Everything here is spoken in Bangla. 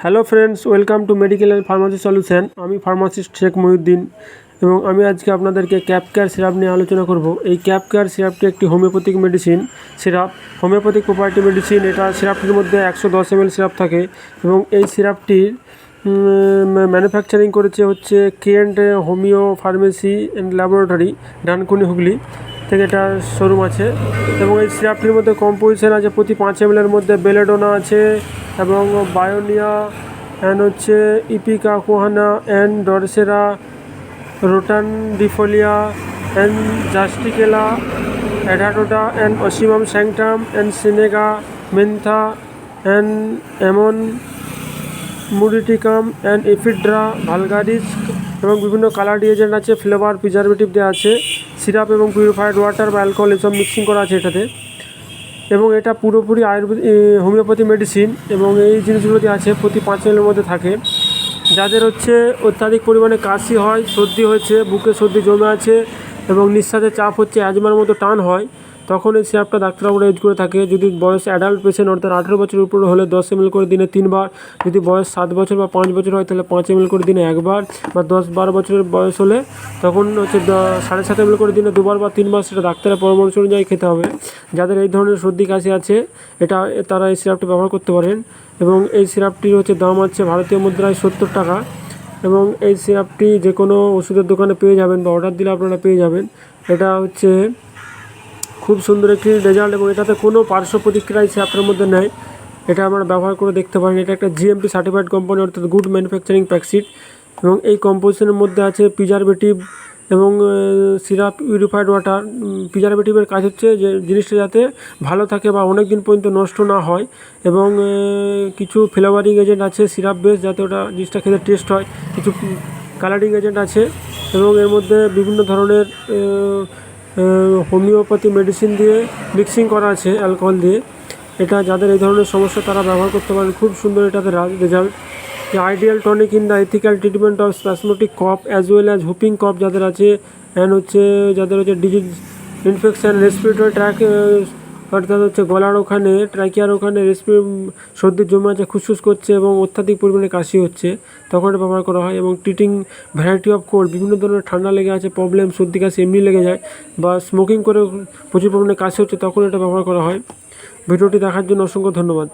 Hello friends, welcome to medical and pharmacy solution. আমি ফার্মাসিস্ট শেখ মহিউদ্দিন এবং আমি আজকে আপনাদেরকে ক্যাপ কেয়ার সিরাপ নিয়ে আলোচনা করব। এই ক্যাপ কেয়ার সিরাপটি একটি homeopathic medicine syrup, homeopathic property medicine. এটা সিরাপটির মধ্যে 110 ml সিরাপ থাকে এবং এই সিরাপটির ম্যানুফ্যাকচারিং করেছে হচ্ছে K&A homeo pharmacy and laboratory, Dankuni, Hooghly থেকে এটা শোরুম আছে। এবং এই সিরাপটির মধ্যে কম্পোজিশন আছে প্রতি 5 ml এর মধ্যে বেলেডোনা আছে এবং বায়োনিয়া অ্যান্ড হচ্ছে ipecacuanha and drosera, rotundifolia and জাস্টিকেলা, adhatoda and ocimum sanctum and senega mentha and অ্যামন মুডিটিকাম অ্যান্ড এফিড্রা ভালগারিস এবং বিভিন্ন কালার এজেন্ট আছে, ফ্লেভার প্রিজারভেটিভ দেওয়া আছে, সিরাপ এবং পিউরিফাইড ওয়াটার বা অ্যালকোহল এসব মিক্সিং করা আছে এটাতে। এবং এটা পুরোপুরি হোমিওপ্যাথি মেডিসিন এবং এই জিনিসগুলো যে আছে প্রতি 5 ml এর মধ্যে থাকে। যাদের হচ্ছে অত্যাধিক পরিমাণে কাশি হয়, সর্দি হয়েছে, বুকে সর্দি জমে আছে এবং নিঃশ্বাসের চাপ হচ্ছে, অ্যাজমার মতো টান হয়, তখন এই সিরাপটা ডাক্তারবাবুরা ইউজ করে থাকে। যদি বয়স অ্যাডাল্ট পেশেন্ট অর্থাৎ 18 বছরের উপরে হলে 10 ml করে দিনে 3 বার, যদি বয়স 7 বছর বা 5 বছর হয় তাহলে 5 ml করে দিনে 1 বার, বা 10-12 বছরের বয়স হলে তখন হচ্ছে 7.5 ml করে দিনে 2 বার বা 3 বার, সেটা ডাক্তারের পরামর্শ অনুযায়ী খেতে হবে। যাদের এই ধরনের সর্দি কাশি আছে তারা এই সিরাপটি ব্যবহার করতে পারেন। এবং এই সিরাপটির হচ্ছে দাম আছে ভারতীয় মুদ্রায় 70 টাকা এবং এই সিরাপটি যে কোনো ওষুধের দোকানে পেয়ে যাবেন বা অর্ডার দিলে আপনারা পেয়ে যাবেন। এটা হচ্ছে খুব সুন্দর একটি রেজাল্ট এবং এটাতে কোনো পার্শ্ব প্রতিক্রিয়া এই সিরাপটার মধ্যে নেই। এটা আপনারা ব্যবহার করে দেখতে পারেন। এটা একটা জিএমপি সার্টিফাইড কোম্পানি অর্থাৎ গুড ম্যানুফ্যাকচারিং প্র্যাকটিস এবং এই কম্পোজিশনের মধ্যে আছে প্রিজারভেটিভ এবং সিরাপ, পিউরিফাইড ওয়াটার। প্রিজারভেটিভের কাজ হচ্ছে যে জিনিসটা যাতে ভালো থাকে বা অনেক দিন পর্যন্ত নষ্ট না হয়, এবং কিছু ফ্লেভারিং এজেন্ট আছে সিরাপ বেস, যাতে ওটা জিনিসটা খেতে টেস্ট হয়। কিছু কালারিং এজেন্ট আছে এবং এর মধ্যে বিভিন্ন ধরনের হোমিওপ্যাথি মেডিসিন দিয়ে মিক্সিং করা আছে অ্যালকোহল দিয়ে। এটা যাদের এই ধরনের সমস্যা তারা ব্যবহার করতে পারেন। খুব সুন্দর এটাতে result. Ideal tonic in the ethical treatment of spasmodic cough as well as whooping cough যাদের আছে, অ্যান্ড হচ্ছে যাদের হচ্ছে ডিজিজ ইনফেকশান, রেসপিরেটরি ট্র্যাক অর্থাৎ হচ্ছে গলার ওখানে, ট্র্যাকিয়ার ওখানে সর্দির জমে আছে, খুসখুস করছে এবং অত্যাধিক পরিমাণে কাশি হচ্ছে, তখন এটা ব্যবহার করা হয়। এবং ট্রিটিং ভ্যারাইটি অফ কোল্ড, বিভিন্ন ধরনের ঠান্ডা লেগে আছে প্রবলেম, সর্দি কাশি এমনি লেগে যায়, বা স্মোকিং করে প্রচুর পরিমাণে কাশি হচ্ছে, তখন এটা ব্যবহার করা হয়। ভিডিওটি দেখার জন্য অসংখ্য ধন্যবাদ।